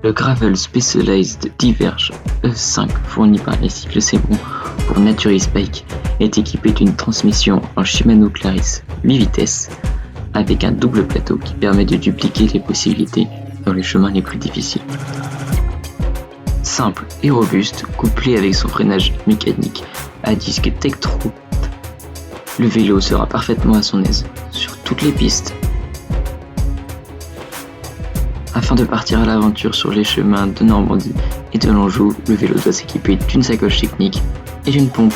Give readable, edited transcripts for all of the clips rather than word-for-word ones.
Le Gravel Specialized Diverge E5 fourni par les cycles Sebron pour Naturis Bike est équipé d'une transmission en Shimano Claris 8 vitesses avec un double plateau qui permet de dupliquer les possibilités dans les chemins les plus difficiles. Simple et robuste, couplé avec son freinage mécanique à disque Tektro, le vélo sera parfaitement à son aise sur toutes les pistes. Afin de partir à l'aventure sur les chemins de Normandie et de l'Anjou, le vélo doit s'équiper d'une sacoche technique et d'une pompe.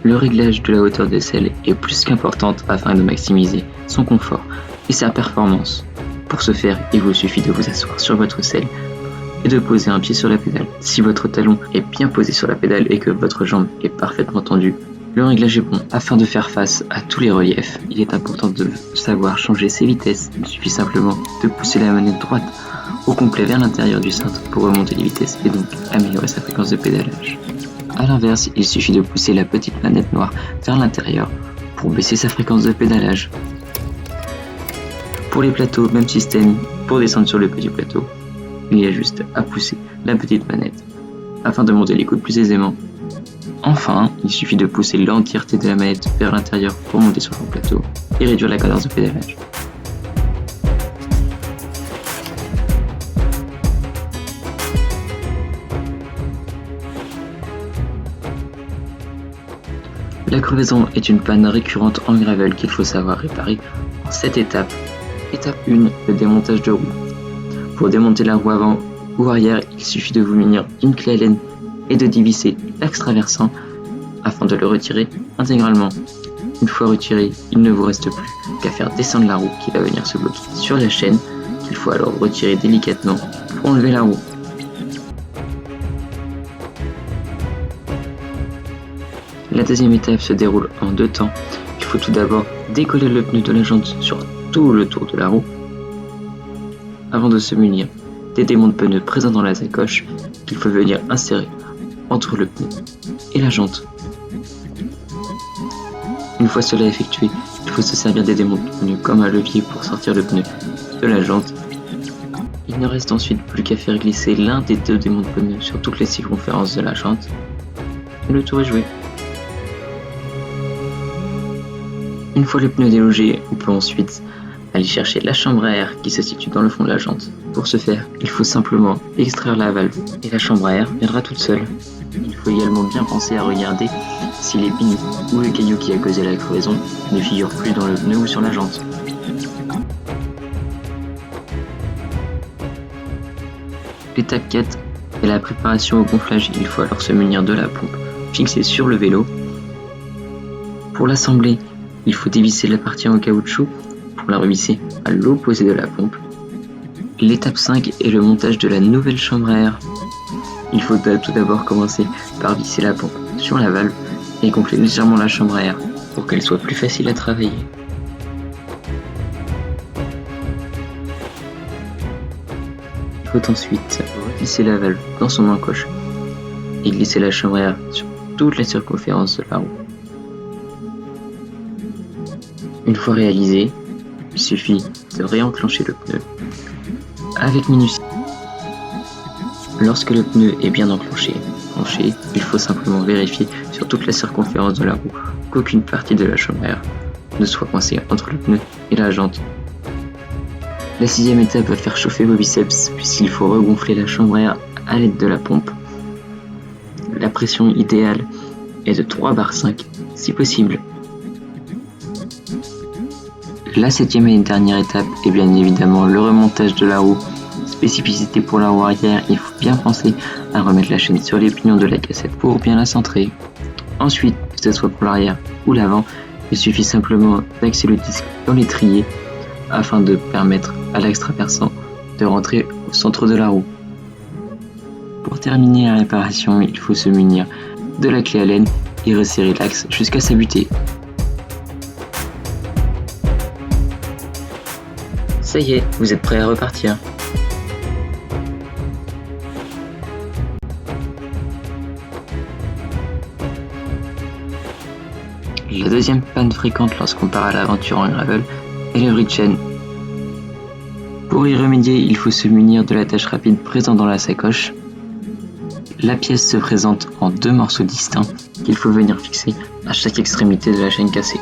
Le réglage de la hauteur des selles est plus qu'importante afin de maximiser son confort et sa performance. Pour ce faire, il vous suffit de vous asseoir sur votre selle et de poser un pied sur la pédale. Si votre talon est bien posé sur la pédale et que votre jambe est parfaitement tendue, le réglage est bon. Afin de faire face à tous les reliefs, il est important de savoir changer ses vitesses. Il suffit simplement de pousser la manette droite au complet vers l'intérieur du cintre pour remonter les vitesses et donc améliorer sa fréquence de pédalage. A l'inverse, il suffit de pousser la petite manette noire vers l'intérieur pour baisser sa fréquence de pédalage. Pour les plateaux, même système. Pour descendre sur le petit plateau, il y a juste à pousser la petite manette afin de monter les coudes plus aisément. Enfin, il suffit de pousser l'entièreté de la manette vers l'intérieur pour monter sur le plateau et réduire la cadence de pédalage. La crevaison est une panne récurrente en gravel qu'il faut savoir réparer en 7 étapes. Étape 1, le démontage de roue. Pour démonter la roue avant ou arrière, il suffit de vous munir d'une clé Allen et de dévisser l'axe traversant afin de le retirer intégralement. Une fois retiré, il ne vous reste plus qu'à faire descendre la roue qui va venir se bloquer sur la chaîne, qu'il faut alors retirer délicatement pour enlever la roue. La deuxième étape se déroule en 2 temps. Il faut tout d'abord décoller le pneu de la jante sur tout le tour de la roue avant de se munir des démonts de pneus présents dans la sacoche qu'il faut venir insérer entre le pneu et la jante. Une fois cela effectué, il faut se servir des démonts de pneus comme un levier pour sortir le pneu de la jante. Il ne reste ensuite plus qu'à faire glisser l'un des 2 démonts de pneus sur toutes les circonférences de la jante et le tour est joué. Une fois le pneu délogé, on peut ensuite aller chercher la chambre à air qui se situe dans le fond de la jante. Pour ce faire, il faut simplement extraire la valve et la chambre à air viendra toute seule. Il faut également bien penser à regarder si les pignoux ou le caillou qui a causé la crevaison ne figurent plus dans le pneu ou sur la jante. L'étape 4 est la préparation au gonflage. Il faut alors se munir de la pompe fixée sur le vélo. Pour l'assembler, il faut dévisser la partie en caoutchouc pour la revisser à l'opposé de la pompe. L'étape 5 est le montage de la nouvelle chambre à air. Il faut tout d'abord commencer par visser la pompe sur la valve et gonfler légèrement la chambre à air pour qu'elle soit plus facile à travailler. Il faut ensuite visser la valve dans son encoche et glisser la chambre à air sur toute la circonférence de la roue. Une fois réalisé, il suffit de réenclencher le pneu avec minutie. Lorsque le pneu est bien enclenché, il faut simplement vérifier sur toute la circonférence de la roue qu'aucune partie de la chambre à air ne soit coincée entre le pneu et la jante. La 6e étape va faire chauffer vos biceps puisqu'il faut regonfler la chambre à air à l'aide de la pompe. La pression idéale est de 3 bar 5 si possible. La 7e et dernière étape est bien évidemment le remontage de la roue. Spécificité pour la roue arrière, il faut bien penser à remettre la chaîne sur les pignons de la cassette pour bien la centrer. Ensuite, que ce soit pour l'arrière ou l'avant, il suffit simplement d'axer le disque dans l'étrier afin de permettre à l'axe traversant de rentrer au centre de la roue. Pour terminer la réparation, il faut se munir de la clé Allen et resserrer l'axe jusqu'à sa butée. Ça y est, vous êtes prêts à repartir. La deuxième panne fréquente lorsqu'on part à l'aventure en gravel est le bridge chain. Pour y remédier, il faut se munir de l'attache rapide présente dans la sacoche. La pièce se présente en 2 morceaux distincts qu'il faut venir fixer à chaque extrémité de la chaîne cassée.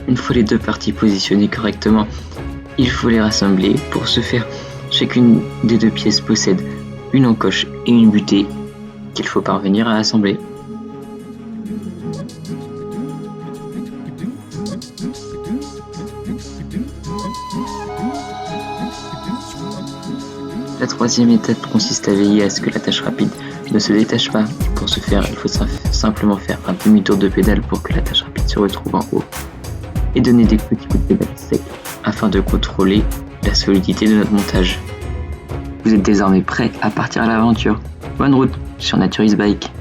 Une fois les 2 parties positionnées correctement, il faut les rassembler. Pour ce faire, chacune des 2 pièces possède une encoche et une butée qu'il faut parvenir à assembler. La troisième étape consiste à veiller à ce que l'attache rapide ne se détache pas. Pour ce faire, il faut simplement faire un demi-tour de pédale pour que l'attache rapide se retrouve en haut et donner des petits coups de pédale secs afin de contrôler la solidité de notre montage. Vous êtes désormais prêt à partir à l'aventure. Bonne route sur Naturis Bike.